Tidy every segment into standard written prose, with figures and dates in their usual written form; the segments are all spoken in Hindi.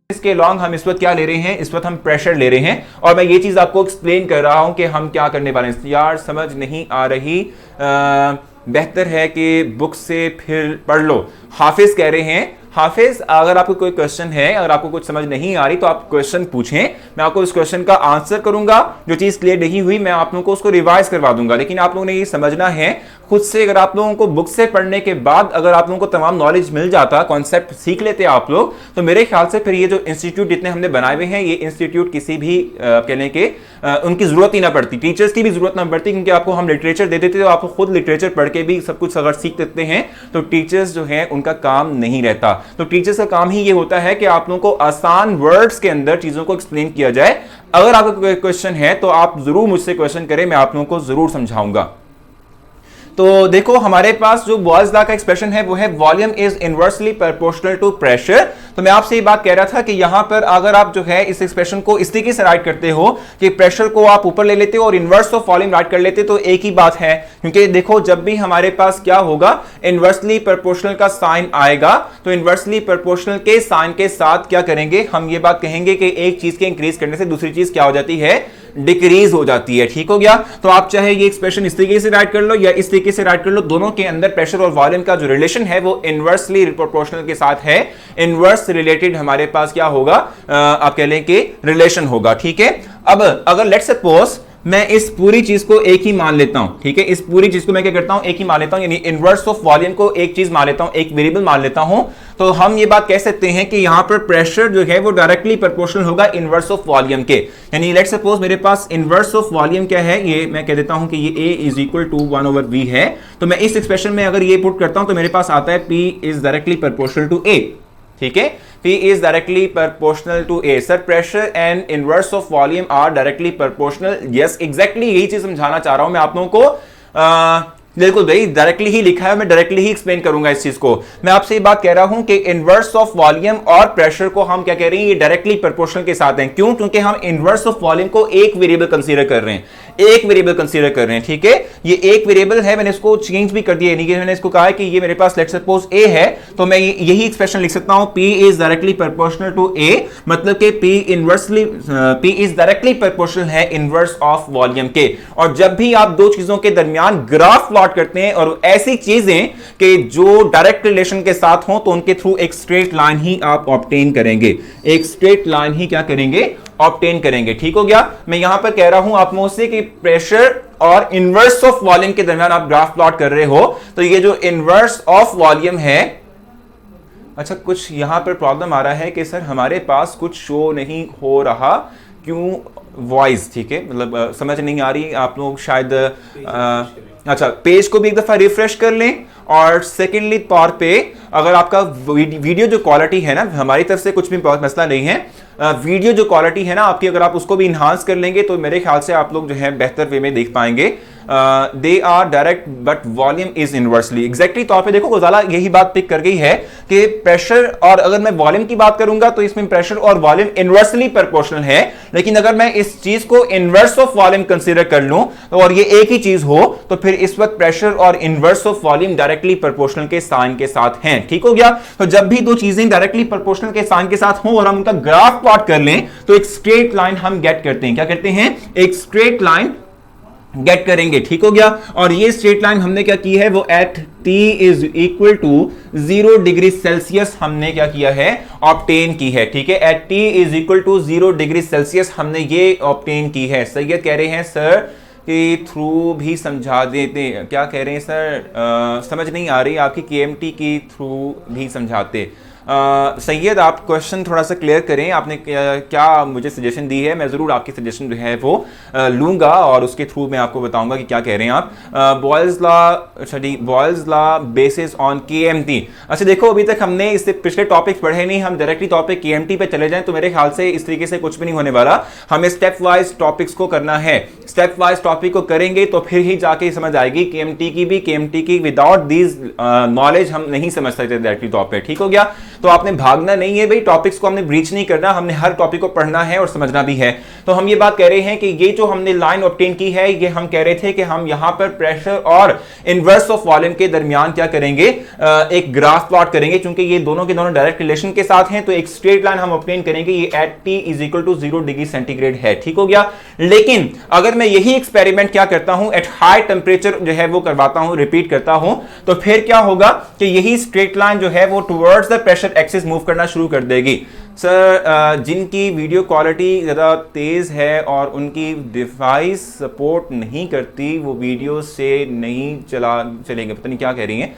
इसके लॉन्ग हम इस वक्त क्या ले रहे हैं, इस वक्त हम प्रेशर ले रहे हैं, और मैं ये चीज आपको एक्सप्लेन कर रहा हूं कि हम क्या करने वाले हैं। यार समझ नहीं आ रही, बेहतर है कि बुक से फिर पढ़ लो, हाफिज कह रहे हैं। हाफिज, अगर आपको कोई क्वेश्चन है, अगर आपको कुछ समझ नहीं आ रही तो आप क्वेश्चन पूछें, मैं आपको उस क्वेश्चन का आंसर करूंगा। जो चीज क्लियर नहीं हुई मैं आप लोगों को उसको रिवाइज करवा दूंगा। लेकिन आप लोगों ने ये समझना है खुद से, अगर आप लोगों को बुक से पढ़ने के बाद अगर आप लोगों को तमाम नॉलेज मिल जाता, कॉन्सेप्ट सीख लेते आप लोग, तो मेरे ख्याल से फिर ये जो इंस्टीट्यूट जितने हमने बनाए हुए हैं, ये इंस्टीट्यूट किसी भी कहने के उनकी जरूरत ही ना पड़ती, टीचर्स की भी जरूरत ना पड़ती, क्योंकि आपको हम लिटरेचर दे देते तो आप खुद लिटरेचर पढ़ के भी सब कुछ अगर सीख लेते हैं तो टीचर्स जो है उनका काम नहीं रहता। तो टीचर्स का काम ही ये होता है कि आप लोगों को आसान वर्ड्स के अंदर चीजों को एक्सप्लेन किया जाए। अगर आपका कोई क्वेश्चन है तो आप जरूर मुझसे क्वेश्चन करें, मैं आप लोगों को जरूर समझाऊंगा। तो देखो हमारे पास जो बॉयल्स लॉ का एक्सप्रेशन है वो है volume is inversely proportional to pressure. तो मैं आपसे ये बात कह रहा था कि यहां पर अगर आप जो है इस एक्सप्रेशन को इस तरीके से राइट करते हो कि प्रेशर को आप ऊपर ले लेते हो और इनवर्स ऑफ वॉल्यूम राइट कर लेते, तो एक ही बात है। क्योंकि देखो जब भी हमारे पास क्या होगा, इनवर्सली प्रोपोर्शनल का साइन आएगा, तो इनवर्सली प्रोपोर्शनल के साइन के साथ क्या करेंगे, हम ये बात कहेंगे कि एक चीज के इंक्रीज करने से दूसरी चीज क्या हो जाती है, डिक्रीज हो जाती है। ठीक हो गया। तो आप चाहे ये एक्सप्रेशन इस तरीके से राइट कर लो या इस तरीके से राइट कर लो, दोनों के अंदर प्रेशर और वॉल्यूम का जो रिलेशन है वो इनवर्सली प्रोपोर्शनल के साथ है। इनवर्स रिलेटेड हमारे पास क्या होगा, आप कह लें कि रिलेशन होगा। ठीक है। अब अगर लेट्स सपोज मैं इस पूरी चीज को एक ही मान लेता हूं, ठीक है, इस पूरी चीज को मैं क्या करता हूं, एक ही मान लेता हूं, यानी इनवर्स ऑफ वॉल्यूम को एक चीज मान लेता हूं, एक वेरिएबल मान लेता हूं, तो हम ये बात कह सकते हैं कि यहां पर प्रेशर जो है वो डायरेक्टली प्रोपोर्शनल होगा इनवर्स ऑफ वॉल्यूम के। यानी लेट्स सपोज मेरे पास इनवर्स ऑफ वॉल्यूम क्या है, ये मैं कह देता हूं कि ये A is equal to 1/v है। तो मैं इस एक्सप्रेशन में अगर ये पुट करता हूं तो मेरे पास आता है P is directly proportional to A। ठीक है, P is directly proportional to A. Sir, pressure and inverse of volume are directly proportional. Yes, exactly यही चीज समझाना चाह रहा हूं मैं आप लोगों को। बिल्कुल भाई, डायरेक्टली ही लिखा है, मैं डायरेक्टली ही एक्सप्लेन करूंगा इस चीज को। मैं आपसे ये बात कह रहा हूं कि इनवर्स ऑफ वॉल्यूम और प्रेशर को हम क्या कह रहे हैं, ये डायरेक्टली प्रोपोर्शनल के साथ हैं। क्यों? क्योंकि हम इनवर्स ऑफ वॉल्यूम को एक वेरिएबल कंसीडर कर रहे हैं, एक वेरिएबल कंसीडर कर रहे हैं। ठीक है, ये एक वेरिएबल है, मैंने इसको चेंज भी कर दिया, यानी कि मैंने इसको कहा है कि ये मेरे पास लेट्स सपोज A है, तो मैं यही एक्सप्रेशन लिख सकता हूं, P is directly proportional to A, मतलब कि P इज डायरेक्टली प्रोपोर्शनल है इनवर्स ऑफ वॉल्यूम के। और जब भी आप दो चीजों के दरमियान ग्राफ प्लॉट करते हैं और ऐसी चीजें कि जो डायरेक्ट रिलेशन के साथ हो, तो उनके थ्रू एक स्ट्रेट लाइन ही आप ऑब्टेन करेंगे, एक स्ट्रेट लाइन ही क्या करेंगे, ऑब्टेन करेंगे। ठीक हो गया। मैं यहां पर कह रहा हूं आप लोगों से कि प्रेशर और इनवर्स ऑफ वॉल्यूम के दरमियान आप ग्राफ प्लॉट कर रहे हो, तो ये जो इनवर्स ऑफ वॉल्यूम है, अच्छा कुछ यहां पर प्रॉब्लम आ रहा है कि सर हमारे पास कुछ शो नहीं हो रहा, क्यों वॉइस, ठीक है, मतलब समझ नहीं आ रही आप लोग शायद। अच्छा, पेज को भी एक दफा रिफ्रेश कर लें, और सेकेंडली तौर पे अगर आपका वीडियो जो क्वालिटी है ना, हमारी तरफ से कुछ भी मसला नहीं है, वीडियो जो क्वालिटी है ना आपकी, अगर आप उसको भी इन्हांस कर लेंगे तो मेरे ख्याल से आप लोग जो है बेहतर वे में देख पाएंगे। They are direct but volume is inversely, exactly तौर पे देखो गोजाला यही बात पिक कर गई है कि प्रेशर, और अगर मैं वॉल्यूम की बात करूंगा तो इसमें प्रेशर और वॉल्यूम इनवर्सली प्रोपोर्शनल है, लेकिन अगर मैं इस चीज को इनवर्स ऑफ वॉल्यूम कंसीडर कर लूं और ये एक ही चीज हो, तो फिर इस वक्त प्रेशर और inverse of volume directly proportional के साइन के साथ हैं। ठीक हो गया। तो जब भी दो चीजें डायरेक्टली प्रोपोर्शनल के साइन के साथ हो और हम उनका ग्राफ प्लॉट कर लें, तो एक स्ट्रेट लाइन हम गेट करते हैं। क्या करते हैं? एक स्ट्रेट लाइन गेट करेंगे। ठीक हो गया। और ये स्ट्रेट लाइन हमने क्या की है, वो at t is equal to 0 degree Celsius हमने क्या किया है, ऑब्टेन की है। ठीक है, at t is equal to 0 degree Celsius हमने ये ऑब्टेन की है। सैयद कह रहे हैं सर कि थ्रू भी समझा देते हैं, क्या कह रहे हैं सर, समझ नहीं आ रही आपकी, KMT की थ्रू भी समझाते। सैयद आप क्वेश्चन थोड़ा सा क्लियर करें, आपने क्या मुझे सजेशन दी है, मैं ज़रूर आपकी सजेशन जो है वो लूँगा और उसके थ्रू मैं आपको बताऊंगा कि क्या कह रहे हैं आप। बॉयल्स लॉ, अच्छा जी, Boyle's law basis on KMT। अच्छा देखो, अभी तक हमने इससे पिछले टॉपिक्स पढ़े नहीं, हम डायरेक्टली टॉपिक KMT पे चले जाएं तो मेरे ख्याल से इस तरीके से कुछ भी नहीं होने वाला। हमें स्टेप वाइज टॉपिक्स को करना है, स्टेप वाइज टॉपिक को करेंगे तो फिर ही जाके समझ आएगी KMT की भी, KMT की विदाउट दीज नॉलेज हम नहीं समझ सकते डायरेक्टली टॉप पे। ठीक हो गया। तो आपने भागना नहीं है भाई, टॉपिक्स को हमने ब्रीच नहीं करना, हमने हर टॉपिक को पढ़ना है और समझना भी है। तो हम ये बात कह रहे हैं कि ये जो हमने लाइन ऑब्टेन की है, ये हम कह रहे थे कि हम यहां पर प्रेशर और इनवर्स ऑफ वॉल्यूम के दरमियान क्या करेंगे, एक ग्राफ प्लॉट करेंगे। क्योंकि ये दोनों के दोनों डायरेक्ट रिलेशन के साथ हैं, तो एक स्ट्रेट लाइन हम ऑब्टेन करेंगे, ये at T is equal to 0 degree centigrade है। ठीक हो गया। लेकिन अगर मैं यही एक्सपेरिमेंट क्या करता हूं, एट हाई टेंपरेचर जो है वो करवाता हूं, रिपीट करता हूं, तो फिर क्या होगा कि यही स्ट्रेट लाइन जो है वो towards the pressure axis move करना शुरू कर देगी। सर जिनकी वीडियो क्वालिटी ज़्यादा तेज़ है और उनकी डिवाइस सपोर्ट नहीं करती, वो वीडियो से नहीं चलेंगे, पता नहीं क्या कह रही हैं।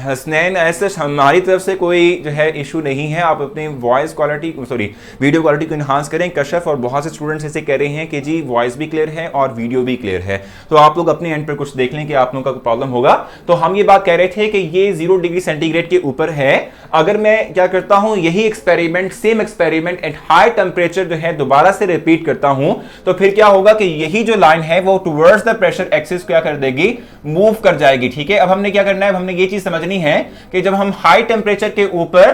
हसनैन, ऐसे हमारी तरफ से कोई जो है इशू नहीं है, आप अपनी वॉइस क्वालिटी वीडियो क्वालिटी को इन्हांस करें। कशफ और बहुत से स्टूडेंट्स ऐसे कह रहे हैं कि जी वॉइस भी क्लियर है और वीडियो भी क्लियर है, तो आप लोग अपने एंड पर कुछ देख लें कि आप लोगों का प्रॉब्लम होगा। तो हम ये बात कह रहे थे कि ये 0 डिग्री सेंटीग्रेड के ऊपर है। अगर मैं क्या करता हूं, यही experiment, same experiment at high temperature जो है दोबारा से रिपीट करता हूं, तो फिर क्या होगा कि यही जो लाइन है वो टुवर्ड्स द प्रेशर एक्सिस क्या कर देगी, मूव कर जाएगी। ठीक है। अब हमने क्या करना है, हमने ये चीज समझनी है कि जब हम हाई टेंपरेचर के ऊपर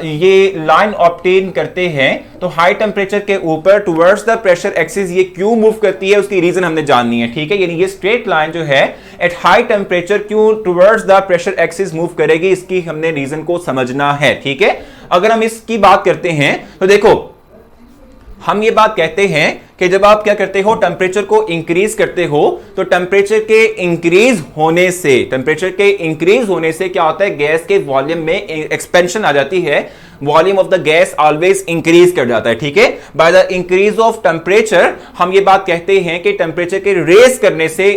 ये लाइन ऑब्टेन करते हैं, तो हाई टेंपरेचर के ऊपर टुवर्ड्स द प्रेशर एक्सिस ये क्यों मूव करती है, उसकी रीजन हमने जाननी है। ठीक है। यानी ये स्ट्रेट लाइन जो है एट हाई टेंपरेचर क्यों towards the pressure axis move करेगी, इसकी हमने रीजन को समझना है। ठीक है। अगर हम इसकी बात करते हैं तो देखो, हम ये बात कहते हैं कि जब आप क्या करते हो, टेंपरेचर को इंक्रीज करते हो, तो टेंपरेचर के इंक्रीज होने से क्या होता है, गैस के वॉल्यूम में एक्सपेंशन आ जाती है, volume of the gas always increase कर जाता है। ठीक है। Bye the increase of temperature हम ये बात कहते हैं कि टेंपरेचर के रेस करने से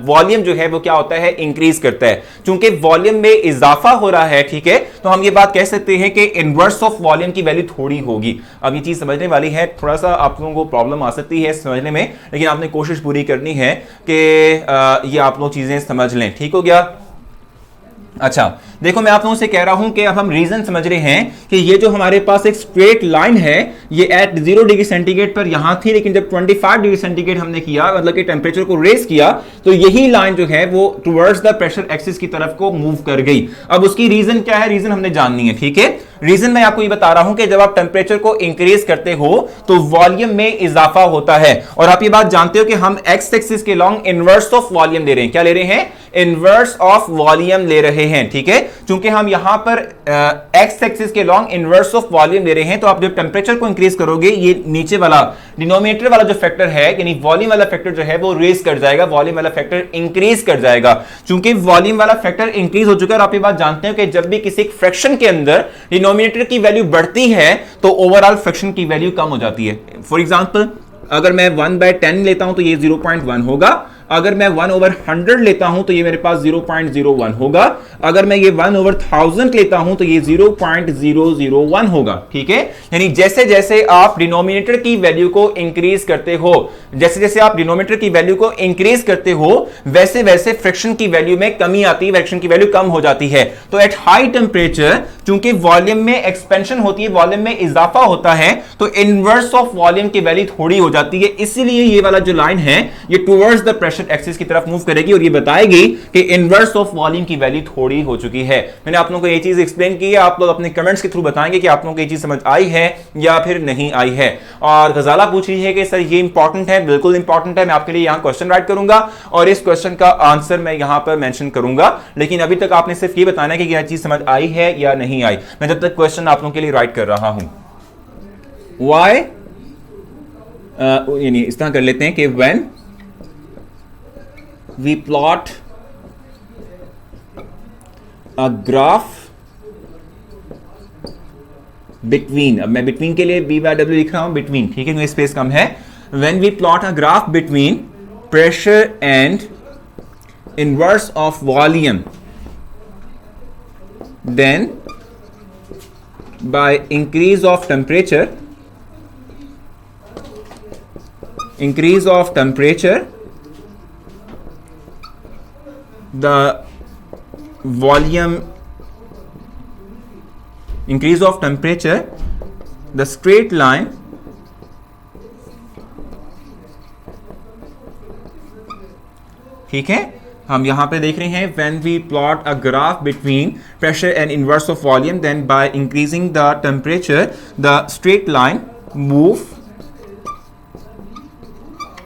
वॉल्यूम जो है वो क्या होता है, इंक्रीज करता है। चूंकि वॉल्यूम में इजाफा हो रहा है, ठीक है, तो हम ये बात कह सकते हैं कि इनवर्स ऑफ वॉल्यूम की वैल्यू थोड़ी होगी। अब ये चीज समझने वाली है, थोड़ा सा आप लोगों को प्रॉब्लम आ सकती है समझने में, लेकिन आपने कोशिश पूरी करनी है कि ये आप लोग चीजें समझ लें। ठीक हो गया। अच्छा देखो, मैं आप लोगों से कह रहा हूं कि अब हम रीजन समझ रहे हैं कि ये जो हमारे पास एक स्ट्रेट लाइन है, ये एट 0 डिग्री सेंटीग्रेड पर यहां थी, लेकिन जब 25 डिग्री सेंटीग्रेड हमने किया, मतलब कि टेंपरेचर को रेस किया, तो यही लाइन जो है वो टुवर्ड्स द प्रेशर एक्सिस की तरफ को मूव कर गई। अब उसकी रीजन क्या है, रीजन हमने जाननी है। ठीक है। रीजन मैं आपको ये बता रहा हूं कि जब आप टेंपरेचर को इंक्रीज करते हो तो वॉल्यूम में इजाफा होता है, और आप ये बात जानते हो कि हम एक्स एक्सिस के लॉन्ग इनवर्स ऑफ वॉल्यूम ले रहे हैं। क्या ले रहे हैं, इनवर्स ऑफ वॉल्यूम ले रहे हैं। ठीक है। चूंकि हम यहां पर एक्स एक्सिस के लॉन्ग इनवर्स ऑफ वॉल्यूम ले रहे हैं, तो आप जब टेंपरेचर को इंक्रीज करोगे, ये नीचे वाला डिनोमिनेटर वाला जो फैक्टर है, यानी वॉल्यूम वाला फैक्टर जो है वो रेस कर जाएगा, वॉल्यूम वाला फैक्टर इंक्रीज कर जाएगा। चूंकि वॉल्यूम वाला फैक्टर इंक्रीज हो चुका है, और आप ये बात जानते हो कि जब भी किसी फ्रैक्शन के अंदर डिनोमिनेटर की वैल्यू बढ़ती है तो ओवरऑल फ्रैक्शन की वैल्यू कम हो जाती है। फॉर एग्जांपल, अगर मैं 1/10 लेता हूं तो ये 0.1 होगा, अगर मैं 1/100 लेता हूं तो ये मेरे पास 0.01 होगा, अगर मैं ये 1/1000 लेता हूं तो ये 0.001 होगा। ठीक है। यानी जैसे जैसे आप डिनोमिनेटर की वैल्यू को इंक्रीज करते हो, जैसे जैसे आप डिनोमिनेटर की वैल्यू को इंक्रीज करते हो, वैसे वैसे फ्रैक्शन की वैल्यू में कमी आती है, फ्रैक्शन की वैल्यू कम हो जाती है। तो एट हाई टेंपरेचर चूंकि वॉल्यूम में एक्सपेंशन होती है, वॉल्यूम में इजाफा होता है, तो इनवर्स ऑफ वॉल्यूम की वैल्यू थोड़ी हो जाती है। इसीलिए ये वाला जो लाइन है ये टुवर्ड्स द प्रेशर एक्सिस की तरफ मूव करेगी, और ये बताएगी कि इनवर्स ऑफ वॉल्यूम की वैल्यू थोड़ी हो चुकी है। मैंने आप लोगों को ये चीज एक्सप्लेन की है, आप लोग अपने कमेंट्स के थ्रू बताएंगे कि आप लोगों को ये चीज समझ आई है या फिर नहीं आई है। और गजाला पूछ रही है कि सर ये इंपॉर्टेंट है, बिल्कुल इंपॉर्टेंट है, मैं आपके लिए यहां क्वेश्चन राइट करूंगा और इस क्वेश्चन का आंसर मैं यहां पर मेंशन करूंगा, लेकिन अभी तक आपने सिर्फ ये बताना है कि यह चीज समझ आई है या नहीं आई। मैं जब तक क्वेश्चन आप लोगों के लिए राइट कर रहा हूं, वाई यानी इस तरह कर लेते हैं कि when we plot a graph between, अब मैं between के लिए B/W लिख रहा हूं, between, ठीक है, स्पेस कम है। when we plot a graph between pressure and inverse of volume, then by increase of temperature the volume, increase of temperature, the straight line ठीक है, हम यहाँ पे देख रहे हैं when we plot a graph between pressure and inverse of volume, then by increasing the temperature the straight line move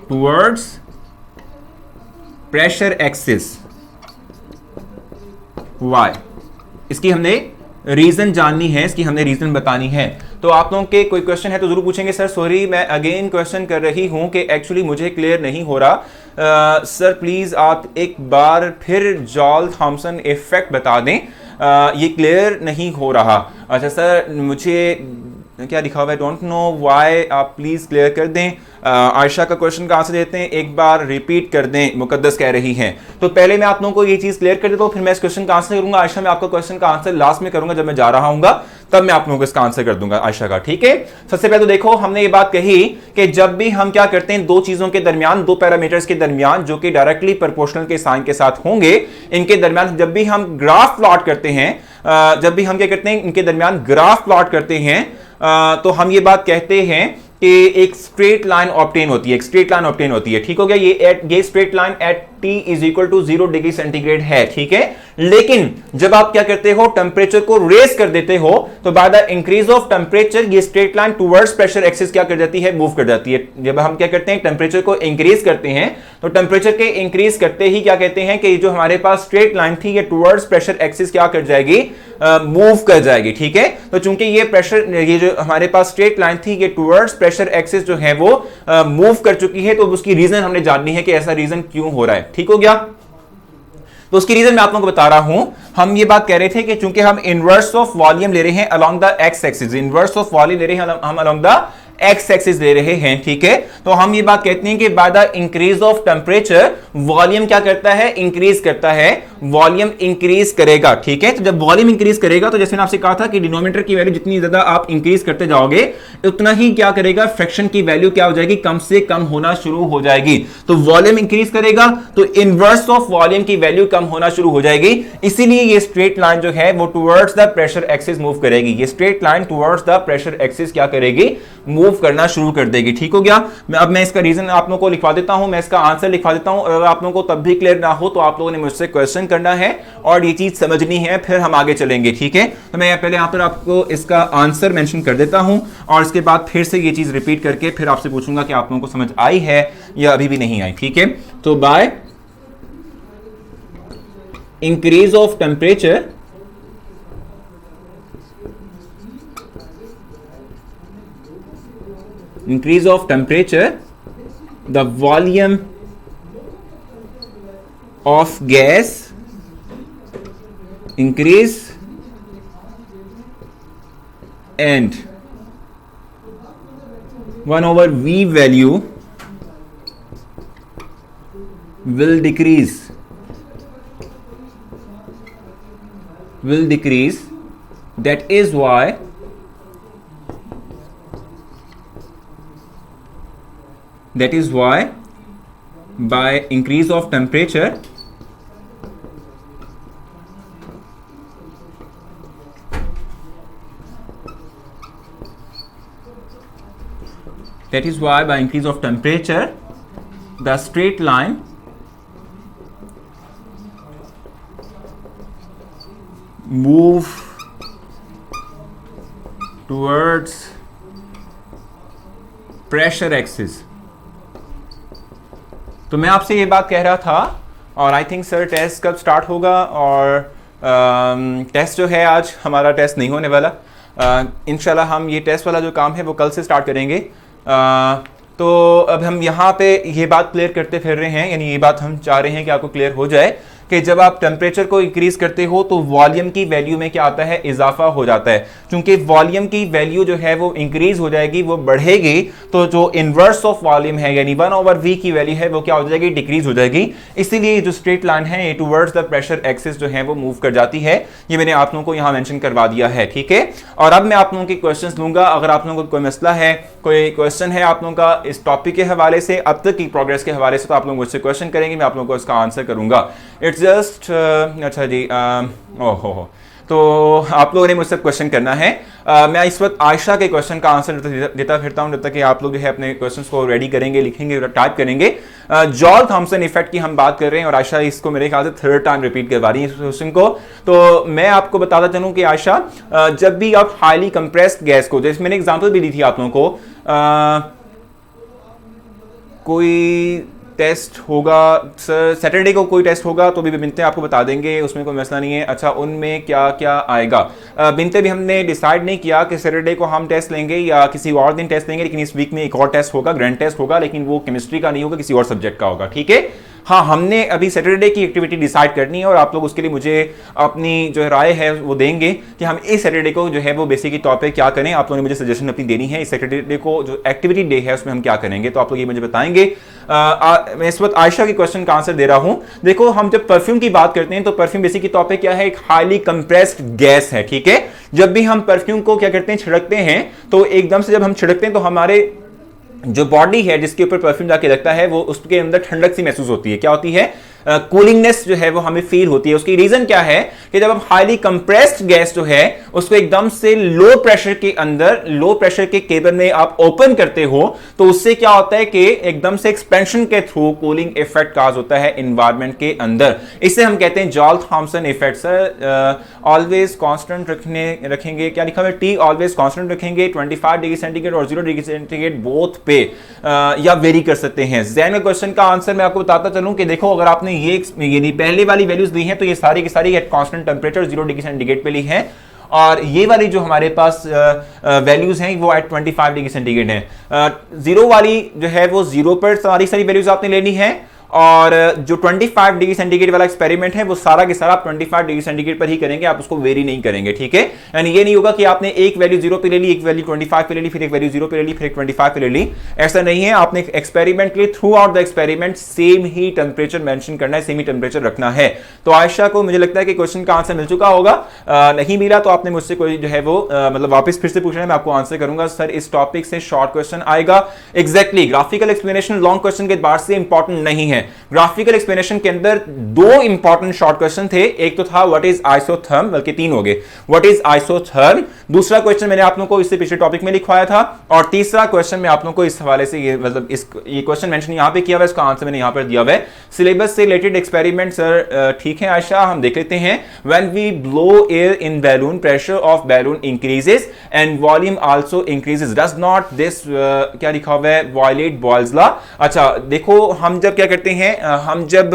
towards pressure axis y। इसकी हमने रीजन जाननी है, इसकी हमने रीजन बतानी है। तो आप लोगों के कोई क्वेश्चन है तो जरूर पूछेंगे। सर सॉरी मैं अगेन क्वेश्चन कर रही हूं कि एक्चुअली मुझे क्लियर नहीं हो रहा। सर प्लीज आप एक बार फिर जॉल थॉमसन इफेक्ट बता दें, ये क्लियर नहीं हो रहा। अच्छा सर मुझे क्या लिखा हुआ है, डोंट नो व्हाई, आप प्लीज क्लियर कर दें। आयशा का क्वेश्चन का आंसर देते हैं, एक बार रिपीट कर दें, मुकद्दस कह रही हैं। तो पहले मैं आप लोगों को ये चीज क्लियर कर देता हूं, फिर मैं इस क्वेश्चन का आंसर करूंगा। आयशा मैं आपका क्वेश्चन का आंसर लास्ट में करूंगा, जब मैं जा रहा हूंगा तब मैं आप लोगों को इसका आंसर कर दूंगा आयशा का, ठीक है। सबसे पहले तो देखो हमने ये बात कही कि जब भी हम क्या करते हैं, दो चीजों के दरमियान, दो पैरामीटर्स के दरमियान जो कि डायरेक्टली प्रोपोर्शनल के साइन के साथ होंगे, इनके दरमियान जब भी हम ग्राफ प्लॉट करते हैं, जब भी हम क्या करते हैं इनके दरमियान ग्राफ प्लॉट करते हैं, तो हम ये बात कहते हैं कि एक स्ट्रेट लाइन ऑब्टेन होती है, एक स्ट्रेट लाइन ऑब्टेन होती है, ठीक हो गया। ये straight line at T is equal to 0 degree centigrade है, ठीक है। लेकिन जब आप क्या करते हो, टेम्परेचर को रेज कर देते हो, तो by the increase of temperature ये straight line towards pressure axis क्या कर जाती है, मूव कर जाती है। जब हम क्या करते हैं टेम्परेचर को इंक्रीज करते हैं, तो टेम्परेचर के इंक्रीज करते ही क्या कहते हैं कि जो हमारे पास स्ट्रेट लाइन थी ये टुवर्ड्स प्रेशर एक्सिस क्या कर जाएगी, मूव कर जाएगी, ठीक है। तो चूंकि ये प्रेशर, ये जो हमारे पास स्ट्रेट लाइन थी ये टुवर्ड्स प्रेशर एक्सिस जो है वो मूव कर चुकी है, तो उसकी रीजन हमने जाननी है कि ऐसा रीजन क्यों हो रहा है, ठीक हो गया। तो उसकी रीजन मैं आप लोगों को बता रहा हूं। हम ये बात कह रहे थे कि चूंकि हम इनवर्स ऑफ वॉल्यूम ले रहे हैं along the x axis, inverse of volume ले रहे हैं हम अलोंग द एक्स एक्सिस ले रहे हैं, ठीक है। तो हम ये बात कहते हैं कि bye the increase of temperature volume क्या करता है, इंक्रीज करता है, वॉल्यूम इंक्रीज करेगा, ठीक है। तो जब वॉल्यूम इंक्रीज करेगा, तो जैसे मैंने आपसे कहा था कि डिनोमिनेटर की वैल्यू जितनी ज्यादा आप इंक्रीज करते जाओगे उतना ही क्या करेगा, फ्रैक्शन की वैल्यू क्या हो जाएगी, कम से कम होना शुरू हो जाएगी। तो वॉल्यूम इंक्रीज करेगा तो इनवर्स ऑफ वॉल्यूम की वैल्यू कम होना शुरू हो जाएगी। इसीलिए ये स्ट्रेट लाइन जो है वो towards the pressure axis move करेगी। ये straight line towards the pressure axis क्या करेगी, मूव करना शुरू कर देगी, ठीक हो गया। अब मैं इसका रीजन आप लोगों को लिखवा देता हूं, मैं इसका आंसर लिखवा देता हूं। अगर आप लोगों को तब भी क्लियर ना हो तो आप लोगों ने मुझसे क्वेश्चन करना है और ये चीज समझनी है, फिर हम आगे चलेंगे, ठीक है। तो मैं पहले यहां पर आपको इसका आंसर मेंशन कर देता हूं और इसके बाद फिर से ये चीज रिपीट करके फिर आपसे पूछूंगा कि आप लोगों को समझ आई है या अभी भी नहीं आई, ठीक है। तो by increase of temperature the volume of gas increase and 1/v value will decrease that is why by increase of temperature the straight line move towards pressure axis। तो मैं आपसे ये बात कह रहा था और आई थिंक सर टेस्ट कब स्टार्ट होगा, और टेस्ट जो है आज हमारा टेस्ट नहीं होने वाला। इंशाल्लाह हम ये टेस्ट वाला जो काम है वो कल से स्टार्ट करेंगे। तो अब हम यहाँ पे ये बात क्लियर करते फिर रहे हैं, यानी ये बात हम चाह रहे हैं कि आपको क्लियर हो जाए कि जब आप टेम्परेचर को इंक्रीज करते हो तो वॉल्यूम की वैल्यू में क्या आता है, इजाफा हो जाता है। क्योंकि वॉल्यूम की वैल्यू जो है वो इंक्रीज हो जाएगी, वो बढ़ेगी, तो जो इनवर्स ऑफ वॉल्यूम है यानी 1/v की वैल्यू है वो क्या हो जाएगी, डिक्रीज हो जाएगी। इसीलिए जो स्ट्रेट लाइन है ये टुवर्ड्स द प्रेशर एक्सिस जो है वो मूव कर जाती है। ये मैंने आप लोगों को यहाँ मेंशन करवा दिया है, ठीक है। और अब मैं आप लोगों के क्वेश्चन लूंगा। अगर आप लोगों को कोई मसला है, कोई क्वेश्चन है आप लोगों का इस टॉपिक के हवाले से, अब तक की प्रोग्रेस के हवाले से, तो आप लोग मुझसे क्वेश्चन करेंगे, मैं आप लोगों को इसका आंसर करूंगा। इट्स जस्ट अच्छा जी, ओहो तो आप लोगों ने मुझसे क्वेश्चन करना है। मैं इस वक्त आयशा के क्वेश्चन का आंसर देता फिरता हूं जब तक कि आप लोग जो है अपने क्वेश्चंस को रेडी करेंगे, लिखेंगे, टाइप करेंगे। जॉल थॉमसन इफेक्ट की हम बात कर रहे हैं और आयशा इसको मेरे ख्याल से थर्ड टाइम रिपीट करवा रही है इस क्वेश्चन को। तो मैं आपको बताता चलूं कि आयशा, जब भी आप हाईली कंप्रेस्ड गैस को, जैसे मैंने एग्जांपल भी दी थी आप लोगों को, कोई टेस्ट होगा सर, सैटरडे को कोई टेस्ट होगा तो भी बिनते आपको बता देंगे, उसमें कोई मसला नहीं है। अच्छा, उनमें क्या क्या आएगा? बिनते भी हमने डिसाइड नहीं किया कि सैटरडे को हम टेस्ट लेंगे या किसी और दिन टेस्ट लेंगे, लेकिन इस वीक में एक और टेस्ट होगा, ग्रैंड टेस्ट होगा, लेकिन वो केमिस्ट्री का नहीं होगा, किसी और सब्जेक्ट का होगा। ठीक है, हाँ, हमने अभी सैटरडे की एक्टिविटी डिसाइड करनी है और आप लोग उसके लिए मुझे अपनी जो राय है वो देंगे कि हम इस सैटरडे को जो है वो बेसिकली तौर पे क्या करें। आप लोगों ने मुझे सजेशन अपनी देनी है, इस सैटरडे को जो एक्टिविटी डे है उसमें हम क्या करेंगे, तो आप लोग ये मुझे बताएंगे। मैं इस वक्त आयशा के क्वेश्चन का आंसर दे रहा हूं। देखो, हम जब परफ्यूम की बात करते हैं तो परफ्यूम बेसिकली तौर पे क्या है, एक हाईली कंप्रेस्ड गैस है। ठीक है, जब भी हम परफ्यूम को क्या करते हैं, छिड़कते हैं, तो एकदम से जब हम छिड़कते हैं तो हमारे जो बॉडी है जिसके ऊपर परफ्यूम जाके लगता है वो उसके अंदर ठंडक सी महसूस होती है। क्या होती है? कूलिंगनेस जो है वो हमें फील होती है। उसकी रीजन क्या है कि जब हम हाईली कंप्रेस्ड गैस जो है उसको एकदम से लो प्रेशर के अंदर, लो प्रेशर के केबल में आप ओपन करते हो तो उससे क्या होता है कि एकदम से एक्सपेंशन के थ्रू कूलिंग इफेक्ट काज होता है एनवायरनमेंट के अंदर। इसे हम कहते हैं Joule Thomson effect. Sir, always constant रखेंगे, क्या लिखा हुआ है? टी ऑलवेज कांस्टेंट रखेंगे 25 डिग्री सेंटीग्रेड और 0 डिग्री सेंटीग्रेड बोथ पे, या वेरी कर सकते हैं। जैन का क्वेश्चन का आंसर मैं आपको बताता चलूं कि देखो, अगर आपने ये पहले वाली वैल्यूज दी हैं तो ये सारी की सारी at constant temperature 0 degree centigrade पे ली है, और ये वाली जो हमारे पास वैल्यूज हैं वो एट 25 डिग्री सेंटीग्रेड है। जीरो वाली जो है वो 0 पर सारी वैल्यूज आपने लेनी है, और जो 25 डिग्री सेंटीग्रेड वाला एक्सपेरिमेंट है वो सारा के सारा आप 25 डिग्री सेंटीग्रेड पर ही करेंगे, आप उसको वेरी नहीं करेंगे। ठीक है, यानी ये नहीं होगा कि आपने एक वैल्यू 0 पे ले ली, एक वैल्यू 25 पे ले ली, फिर एक वैल्यू 0 पे ले ली, फिर एक 25 पे ले ली। ऐसा नहीं है, आपने एक्सपेरिमेंट के लिए through out the experiment same he temperature mention करना है, सेम ही टेंपरेचर रखना है। तो आयशा को मुझे लगता है कि क्वेश्चन का आंसर मिल चुका होगा। नहीं मिला तो आपने मुझसे कोई जो है वो मतलब वापस फिर से पूछना है, मैं आपको आंसर करूंगा। सर, इस टॉपिक से शॉर्ट क्वेश्चन आएगा। Exactly, graphical explanation long question के बाद से इंपॉर्टेंट नहीं है। ग्राफिकल एक्सप्लेनेशन के अंदर 2 इंपॉर्टेंट शॉर्ट क्वेश्चन थे। एक तो था व्हाट इज आइसोथर्म, बल्कि 3 हो गए। व्हाट इज आइसोथर्म, दूसरा क्वेश्चन मैंने आप लोगों को इससे पिछले टॉपिक में लिखवाया था, और तीसरा क्वेश्चन मैं आप लोगों को इस हवाले से ये क्वेश्चन मेंशन यहां पे किया हुआ है, इसका आंसर मैंने यहां पर दिया हुआ है। सिलेबस से रिलेटेड एक्सपेरिमेंट। सर ठीक है आयशा, हम देख लेते हैं। When we blow air in balloon, pressure of balloon increases and volume also increases, does not this, क्या लिखा हुआ है, वायलेट बॉयल्स लॉ। अच्छा देखो, हम जब क्या करते हैं, हम जब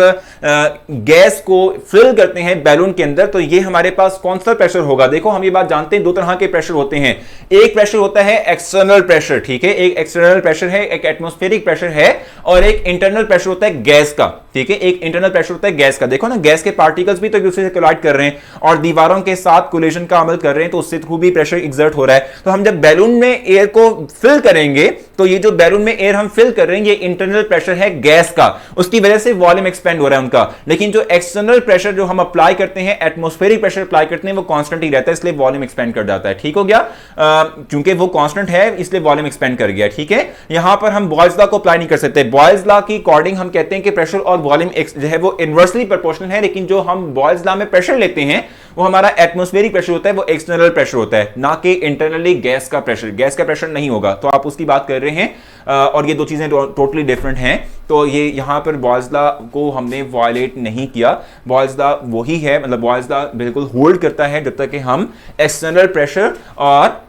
गैस को फिल करते हैं बैलून के अंदर तो ये हमारे पास कौन सा प्रेशर होगा? देखो, हम ये बात जानते हैं, 2 तरह के प्रेशर होते हैं। एक प्रेशर होता है एक्सटर्नल प्रेशर, ठीक है, एक एक्सटर्नल प्रेशर है, एक एटमॉस्फेरिक प्रेशर है, और एक इंटरनल प्रेशर होता है गैस का। ठीक है, एक इंटरनल प्रेशर होता है गैस का। देखो ना, गैस के पार्टिकल्स भी तो एक दूसरे से कोलाइड कर रहे हैं और दीवारों के साथ कोलिजन का अमल कर रहे हैं, तो उससे थ्रू भी प्रेशर एक्सर्ट हो रहा है। तो हम जब बैलून में एयर को फिल करेंगे तो ये जो बैलून में एयर हम फिल कर रहे हैं ये इंटरनल प्रेशर है गैस का, उसकी वजह से वॉल्यूम एक्सपेंड हो रहा है उनका। लेकिन जो एक्सटर्नल प्रेशर जो हम अप्लाई करते हैं, एटमॉस्फेरिक प्रेशर अप्लाई करते हैं, वो कांस्टेंट ही रहता है, इसलिए वॉल्यूम एक्सपेंड कर जाता है। ठीक हो गया, क्योंकि वो कांस्टेंट है इसलिए वॉल्यूम एक्सपेंड कर गया। ठीक है, यहां पर हम बॉयल्स लॉ को अप्लाई नहीं कर सकते। बॉयल्स लॉ की अकॉर्डिंग हम कहते हैं कि प्रेशर और वॉल्यूम जो है वो इनवर्सली प्रोपोर्शनल है, लेकिन जो हम बॉयल्स लॉ में प्रेशर लेते हैं वो हमारा एटमॉस्फेरिक प्रेशर होता है, वो एक्सटर्नल प्रेशर होता है, ना कि इंटरनली गैस का प्रेशर। गैस का प्रेशर नहीं होगा, तो आप उसकी बात कर रहे हैं, और ये 2 चीजें टोटली डिफरेंट हैं। तो ये यहां पर बॉयल्स लॉ को हमने वायलेट नहीं किया। बॉयल्स लॉ वही है, मतलब बॉयल्स लॉ बिल्कुल होल्ड करता है जब तक कि हम एक्सटर्नल प्रेशर और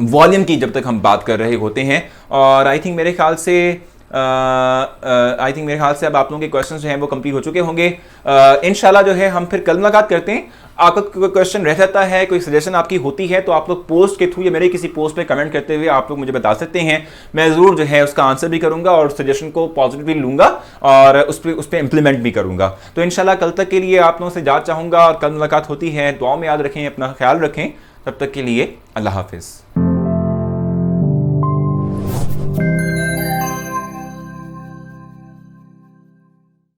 वॉल्यूम की जब तक हम बात कर रहे होते हैं। और आई थिंक मेरे ख्याल से अब आप लोगों के क्वेश्चन जो हैं वो कंप्लीट हो चुके होंगे। इंशाल्लाह जो है हम फिर कल मुलाकात करते हैं। आपका कोई क्वेश्चन रह जाता है, कोई सजेशन आपकी होती है, तो आप लोग पोस्ट के थ्रू या मेरे किसी पोस्ट पे कमेंट करते हुए आप लोग मुझे बता सकते हैं। मैं ज़रूर जो है उसका आंसर भी करूंगा और सजेशन को पॉजिटिवली लूंगा और उस पर इंप्लीमेंट भी करूंगा। तो इंशाल्लाह कल तक के लिए आप लोगों से इजाज़त चाहूंगा और कल मुलाकात होती है। दुआ में याद रखें, अपना ख्याल रखें। तब तक के लिए अल्लाह हाफिज़।